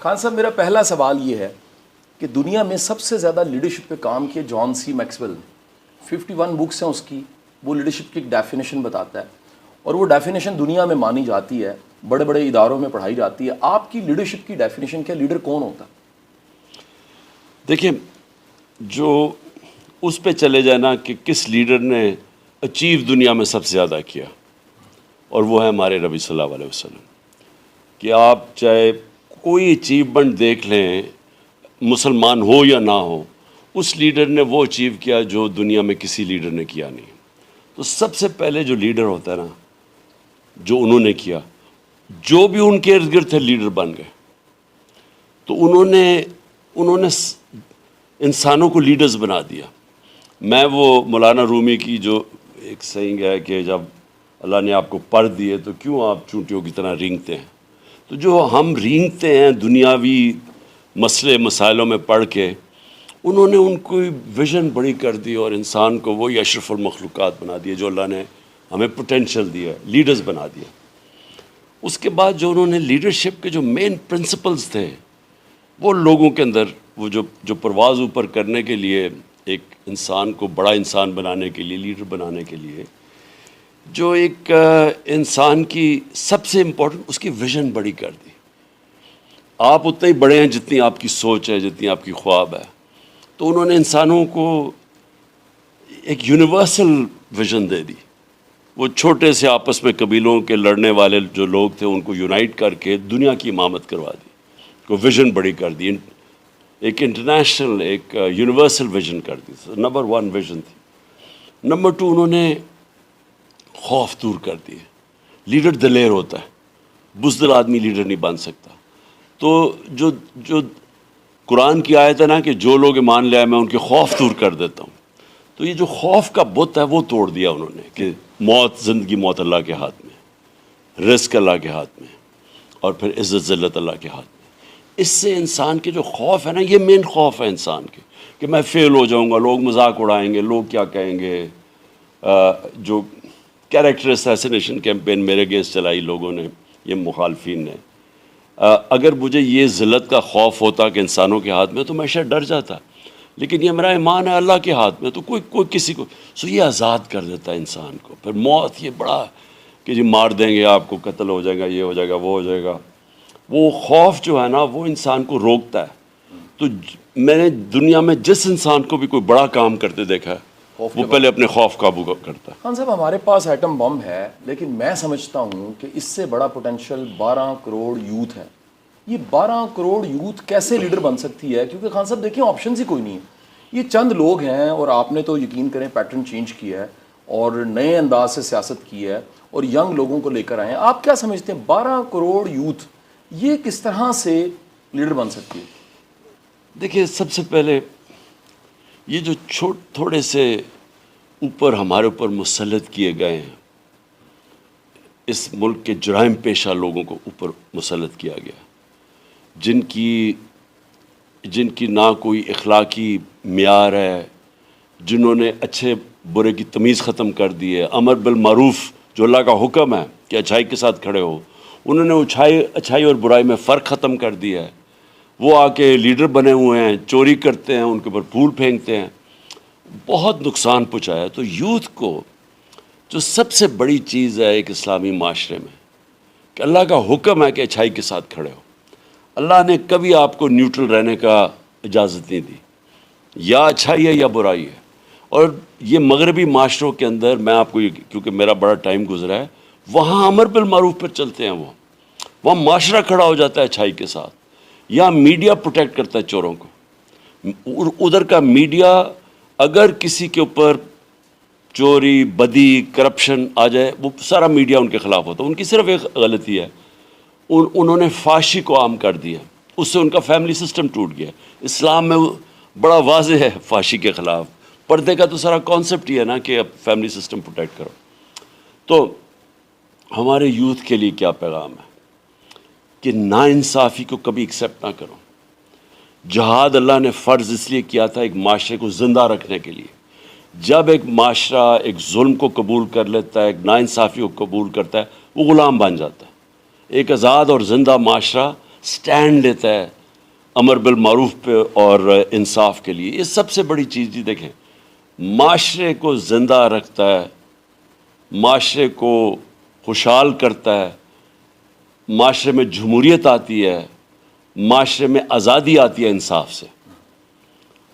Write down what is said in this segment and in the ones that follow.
خان صاحب میرا پہلا سوال یہ ہے کہ دنیا میں سب سے زیادہ لیڈرشپ پہ کام کیا جان سی میکسویل نے. 51 بکس ہیں اس کی. وہ لیڈرشپ کی ایک ڈیفینیشن بتاتا ہے اور وہ ڈیفینیشن دنیا میں مانی جاتی ہے, بڑے بڑے اداروں میں پڑھائی جاتی ہے. آپ کی لیڈرشپ کی ڈیفینیشن کیا, لیڈر کون ہوتا ہے؟ دیکھیں, جو اس پہ چلے جانا کہ کس لیڈر نے اچیو دنیا میں سب سے زیادہ کیا, اور وہ ہے ہمارے نبی صلی اللہ علیہ وسلم. کہ آپ چاہے کوئی اچیومنٹ دیکھ لیں, مسلمان ہو یا نہ ہو, اس لیڈر نے وہ اچیو کیا جو دنیا میں کسی لیڈر نے کیا نہیں. تو سب سے پہلے جو لیڈر ہوتا ہے نا, جو انہوں نے کیا, جو بھی ان کے ارد گرد تھے لیڈر بن گئے. تو انہوں نے انسانوں کو لیڈرز بنا دیا. میں وہ مولانا رومی کی جو ایک سینگ ہے کہ جب اللہ نے آپ کو پر دیے تو کیوں آپ چونٹیوں کی طرح رینگتے ہیں. تو جو ہم رینگتے ہیں دنیاوی مسئلے مسائلوں میں پڑھ کے, انہوں نے ان کو ویژن بڑی کر دی اور انسان کو وہی اشرف المخلوقات بنا دیا جو اللہ نے ہمیں پوٹینشیل دیا, لیڈرز بنا دیا. اس کے بعد جو انہوں نے لیڈرشپ کے جو مین پرنسپلز تھے وہ لوگوں کے اندر, وہ جو پرواز اوپر کرنے کے لیے, ایک انسان کو بڑا انسان بنانے کے لیے, لیڈر بنانے کے لیے, جو ایک انسان کی سب سے امپورٹنٹ اس کی ویژن بڑی کر دی. آپ اتنے ہی بڑے ہیں جتنی آپ کی سوچ ہے, جتنی آپ کی خواب ہے. تو انہوں نے انسانوں کو ایک یونیورسل ویژن دے دی. وہ چھوٹے سے آپس میں قبیلوں کے لڑنے والے جو لوگ تھے ان کو یونائٹ کر کے دنیا کی امامت کروا دی, کو ویژن بڑی کر دی, ایک انٹرنیشنل, ایک یونیورسل ویژن کر دی. نمبر 1 ویژن تھی. نمبر 2 انہوں نے خوف دور کر دیے. لیڈر دلیر ہوتا ہے, بزدل آدمی لیڈر نہیں بن سکتا. تو جو قرآن کی آیت ہے نا کہ جو لوگ ایمان لے آئے میں ان کے خوف دور کر دیتا ہوں, تو یہ جو خوف کا بت ہے وہ توڑ دیا انہوں نے کہ موت, زندگی موت اللہ کے ہاتھ میں, رزق اللہ کے ہاتھ میں, اور پھر عزت ذلت اللہ کے ہاتھ میں. اس سے انسان کے جو خوف ہے نا, یہ مین خوف ہے انسان کے کہ میں فیل ہو جاؤں گا, لوگ مذاق اڑائیں گے, لوگ کیا کہیں گے. جو کیریکٹر اسیسینیشن کیمپین میرے اگینسٹ چلائی لوگوں نے, یہ مخالفین نے, اگر مجھے یہ ذلت کا خوف ہوتا کہ انسانوں کے ہاتھ میں تو میں شاید ڈر جاتا. لیکن یہ میرا ایمان ہے اللہ کے ہاتھ میں, تو کوئی کسی کو, سو یہ آزاد کر دیتا ہے انسان کو. پھر موت یہ بڑا کہ جی مار دیں گے آپ کو, قتل ہو جائے گا, یہ ہو جائے گا, وہ ہو جائے گا. وہ خوف جو ہے نا وہ انسان کو روکتا ہے. تو میں نے دنیا میں جس انسان کو بھی کوئی بڑا کام کرتے دیکھا ہے وہ پہلے اپنے خوف قابو کرتا ہے. خان صاحب ہمارے پاس ایٹم بم ہے, لیکن میں سمجھتا ہوں کہ اس سے بڑا پوٹینشیل 12 کروڑ یوتھ ہے. یہ 12 کروڑ یوتھ کیسے لیڈر بن سکتی ہے؟ کیونکہ خان صاحب دیکھیں آپشنز ہی کوئی نہیں ہے. یہ چند لوگ ہیں اور آپ نے تو یقین کریں پیٹرن چینج کیا ہے اور نئے انداز سے سیاست کی ہے اور ینگ لوگوں کو لے کر آئے ہیں. آپ کیا سمجھتے ہیں 12 کروڑ یوتھ یہ کس طرح سے لیڈر بن سکتی ہے؟ دیکھیے, سب سے پہلے یہ جو تھوڑے سے اوپر ہمارے اوپر مسلط کیے گئے ہیں, اس ملک کے جرائم پیشہ لوگوں کو اوپر مسلط کیا گیا, جن کی نہ کوئی اخلاقی معیار ہے, جنہوں نے اچھے برے کی تمیز ختم کر دی ہے. امر بالمعروف جو اللہ کا حکم ہے کہ اچھائی کے ساتھ کھڑے ہو, انہوں نے اچھائی اور برائی میں فرق ختم کر دیا ہے. وہ آ کے لیڈر بنے ہوئے ہیں, چوری کرتے ہیں, ان کے اوپر پھول پھینکتے ہیں, بہت نقصان پہنچایا. تو یوتھ کو جو سب سے بڑی چیز ہے ایک اسلامی معاشرے میں کہ اللہ کا حکم ہے کہ اچھائی کے ساتھ کھڑے ہو. اللہ نے کبھی آپ کو نیوٹرل رہنے کا اجازت نہیں دی, یا اچھائی ہے یا برائی ہے. اور یہ مغربی معاشروں کے اندر, میں آپ کو کیونکہ میرا بڑا ٹائم گزرا ہے, وہاں امر بالمعروف پر چلتے ہیں, وہاں معاشرہ کھڑا ہو جاتا ہے اچھائی کے ساتھ. یہاں میڈیا پروٹیکٹ کرتا ہے چوروں کو. ادھر کا میڈیا اگر کسی کے اوپر چوری, بدی, کرپشن آ جائے, وہ سارا میڈیا ان کے خلاف ہوتا ہے. ان کی صرف ایک غلطی ہے, انہوں نے فحاشی کو عام کر دیا, اس سے ان کا فیملی سسٹم ٹوٹ گیا. اسلام میں بڑا واضح ہے فحاشی کے خلاف. پردے کا تو سارا کانسیپٹ ہی ہے نا کہ اب فیملی سسٹم پروٹیکٹ کرو. تو ہمارے یوتھ کے لیے کیا پیغام ہے کہ ناانصافی کو کبھی ایکسیپٹ نہ کرو. جہاد اللہ نے فرض اس لیے کیا تھا ایک معاشرے کو زندہ رکھنے کے لیے. جب ایک معاشرہ ایک ظلم کو قبول کر لیتا ہے, ایک ناانصافی کو قبول کرتا ہے, وہ غلام بن جاتا ہے. ایک آزاد اور زندہ معاشرہ اسٹینڈ لیتا ہے امر بالمعروف پہ اور انصاف کے لیے. یہ سب سے بڑی چیز جی. دیکھیں معاشرے کو زندہ رکھتا ہے, معاشرے کو خوشحال کرتا ہے, معاشرے میں جمہوریت آتی ہے, معاشرے میں آزادی آتی ہے انصاف سے.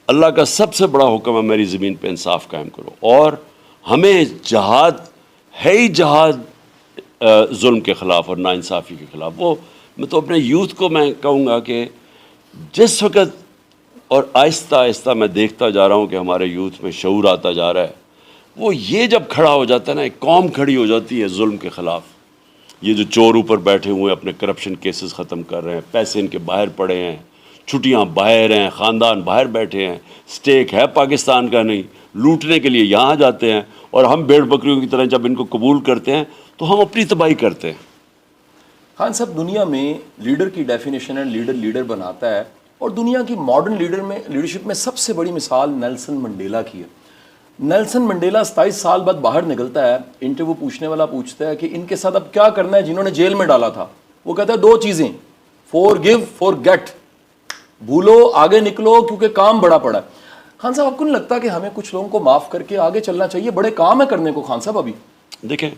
اللہ کا سب سے بڑا حکم ہے میری زمین پہ انصاف قائم کرو. اور ہمیں جہاد ہے ہی جہاد ظلم کے خلاف اور ناانصافی کے خلاف. وہ میں تو اپنے یوتھ کو میں کہوں گا کہ جس وقت, اور آہستہ آہستہ میں دیکھتا جا رہا ہوں کہ ہمارے یوتھ میں شعور آتا جا رہا ہے, وہ یہ جب کھڑا ہو جاتا ہے نا, ایک قوم کھڑی ہو جاتی ہے ظلم کے خلاف. یہ جو چور اوپر بیٹھے ہوئے ہیں اپنے کرپشن کیسز ختم کر رہے ہیں, پیسے ان کے باہر پڑے ہیں, چھٹیاں باہر ہیں, خاندان باہر بیٹھے ہیں, سٹیک ہے پاکستان کا نہیں, لوٹنے کے لیے یہاں جاتے ہیں, اور ہم بھیڑ بکریوں کی طرح جب ان کو قبول کرتے ہیں تو ہم اپنی تباہی کرتے ہیں. خان صاحب, دنیا میں لیڈر کی ڈیفینیشن ہے لیڈر لیڈر بناتا ہے, اور دنیا کی ماڈرن لیڈرشپ میں سب سے بڑی مثال نیلسن منڈیلا کی ہے. نیلسن منڈیلا 27 سال بعد باہر نکلتا ہے, انٹرویو پوچھنے والا پوچھتا ہے کہ ان کے ساتھ اب کیا کرنا ہے جنہوں نے جیل میں ڈالا تھا. وہ کہتا ہے 2 چیزیں, فورگیو فورگیٹ, بھولو آگے نکلو کیونکہ کام بڑا پڑا ہے. خان صاحب, آپ کو نہیں لگتا کہ ہمیں کچھ لوگوں کو معاف کر کے آگے چلنا چاہیے؟ بڑے کام ہے کرنے کو خان صاحب ابھی. دیکھیں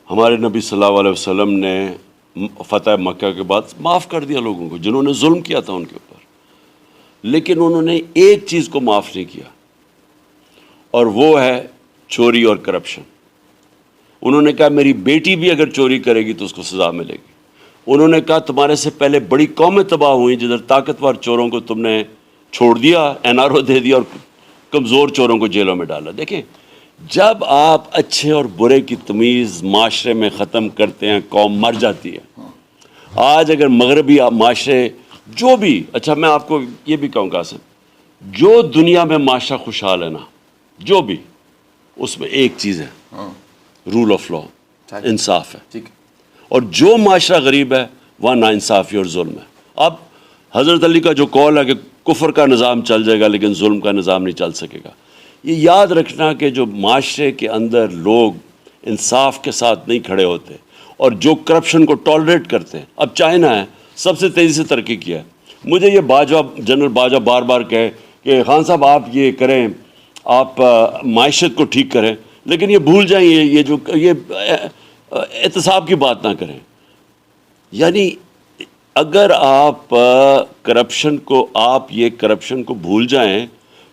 ہمارے نبی صلی اللہ علیہ وسلم نے فتح مکہ کے بعد معاف کر دیا لوگوں کو جنہوں نے ظلم کیا تھا ان کے اوپر, لیکن انہوں نے ایک چیز کو معاف نہیں کیا, اور وہ ہے چوری اور کرپشن. انہوں نے کہا میری بیٹی بھی اگر چوری کرے گی تو اس کو سزا ملے گی. انہوں نے کہا تمہارے سے پہلے بڑی قومیں تباہ ہوئیں جدھر طاقتور چوروں کو تم نے چھوڑ دیا, NRO دے دیا, اور کمزور چوروں کو جیلوں میں ڈالا. دیکھیں جب آپ اچھے اور برے کی تمیز معاشرے میں ختم کرتے ہیں قوم مر جاتی ہے. آج اگر مغربی معاشرے جو بھی, اچھا میں آپ کو یہ بھی کہوں گا سر, جو دنیا میں معاشرہ خوشحال ہے نا, جو بھی, اس میں ایک چیز ہے, رول آف لا, انصاف ہے. ٹھیک. اور جو معاشرہ غریب ہے وہاں ناانصافی اور ظلم ہے. اب حضرت علی کا جو قول ہے کہ کفر کا نظام چل جائے گا لیکن ظلم کا نظام نہیں چل سکے گا, یہ یاد رکھنا کہ جو معاشرے کے اندر لوگ انصاف کے ساتھ نہیں کھڑے ہوتے اور جو کرپشن کو ٹالریٹ کرتے ہیں. اب چائنا ہے سب سے تیزی سے ترقی کیا ہے. مجھے یہ باجوہ جنرل باجوہ بار بار کہے کہ خان صاحب آپ یہ کریں, آپ معیشت کو ٹھیک کریں, لیکن یہ بھول جائیں یہ احتساب کی بات نہ کریں. یعنی اگر آپ کرپشن کو بھول جائیں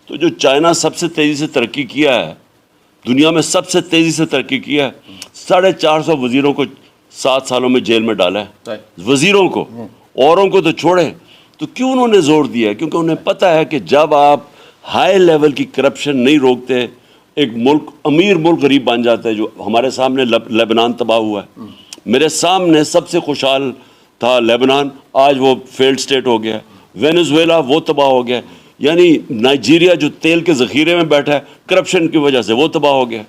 تو جو چائنا سب سے تیزی سے ترقی کیا ہے, دنیا میں سب سے تیزی سے ترقی کیا ہے, 450 وزیروں کو 7 سالوں میں جیل میں ڈالا ہے. وزیروں کو, اوروں کو تو چھوڑیں. تو کیوں انہوں نے زور دیا ہے؟ کیونکہ انہیں پتہ ہے کہ جب آپ ہائی لیول کی کرپشن نہیں روکتے, ایک ملک امیر ملک غریب بن جاتا ہے. جو ہمارے سامنے لیبنان تباہ ہوا ہے, میرے سامنے سب سے خوشحال تھا لیبنان, آج وہ فیلڈ سٹیٹ ہو گیا. وینزویلا وہ تباہ ہو گیا. یعنی نائجیریا جو تیل کے ذخیرے میں بیٹھا ہے کرپشن کی وجہ سے وہ تباہ ہو گیا.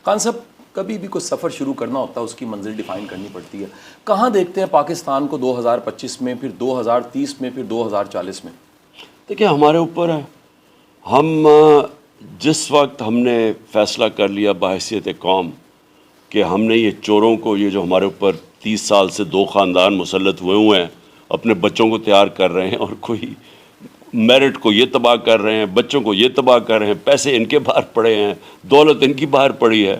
خان صاحب, کبھی بھی کوئی سفر شروع کرنا ہوتا ہے اس کی منزل ڈیفائن کرنی پڑتی ہے. کہاں دیکھتے ہیں پاکستان کو 2025 میں, پھر 2030 میں, پھر 2040 میں؟ دیکھیں ہمارے اوپر ہے. ہم جس وقت ہم نے فیصلہ کر لیا بحیثیت قوم کہ ہم نے یہ چوروں کو, یہ جو ہمارے اوپر 30 سال سے 2 خاندان مسلط ہوئے ہیں, اپنے بچوں کو تیار کر رہے ہیں, اور کوئی میرٹ کو یہ تباہ کر رہے ہیں, بچوں کو یہ تباہ کر رہے ہیں, پیسے ان کے باہر پڑے ہیں, دولت ان کی باہر پڑی ہے.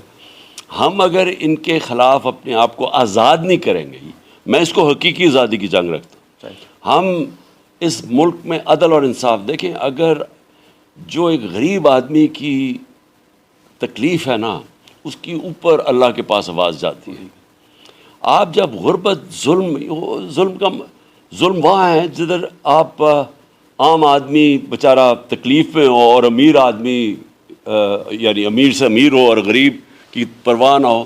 ہم اگر ان کے خلاف اپنے آپ کو آزاد نہیں کریں گے, میں اس کو حقیقی آزادی کی جنگ رکھتا ہوں. ہم اس ملک میں عدل اور انصاف, دیکھیں اگر جو ایک غریب آدمی کی تکلیف ہے نا, اس کی اوپر اللہ کے پاس آواز جاتی ہے. آپ جب غربت ظلم وہاں ہے جدھر آپ عام آدمی بیچارہ تکلیف میں ہو, اور امیر آدمی یعنی امیر سے امیر ہو اور غریب کی پرواہ نہ ہو.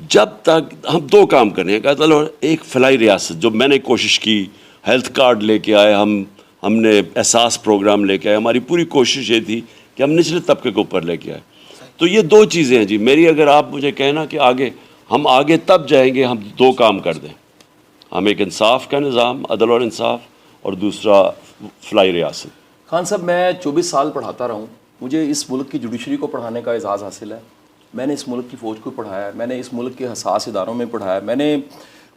جب تک ہم 2 کام کرنے ہیں, کہتا ہے ایک فلاحی ریاست جو میں نے کوشش کی, ہیلتھ کارڈ لے کے آئے ہم نے احساس پروگرام لے کے آئے. ہماری پوری کوشش یہ تھی کہ ہم نچلے طبقے کو اوپر لے کے آئے. تو یہ 2 چیزیں ہیں جی میری. اگر آپ مجھے کہنا کہ ہم آگے تب جائیں گے ہم 2 کام کر دیں, ہم ایک انصاف کا نظام, عدل اور انصاف, اور دوسرا فلاحی ریاست. خان صاحب, میں 24 سال پڑھاتا رہا ہوں. مجھے اس ملک کی جوڈیشری کو پڑھانے کا اعزاز حاصل ہے. میں نے اس ملک کی فوج کو پڑھایا ہے, میں نے اس ملک کے حساس اداروں میں پڑھایا ہے, میں نے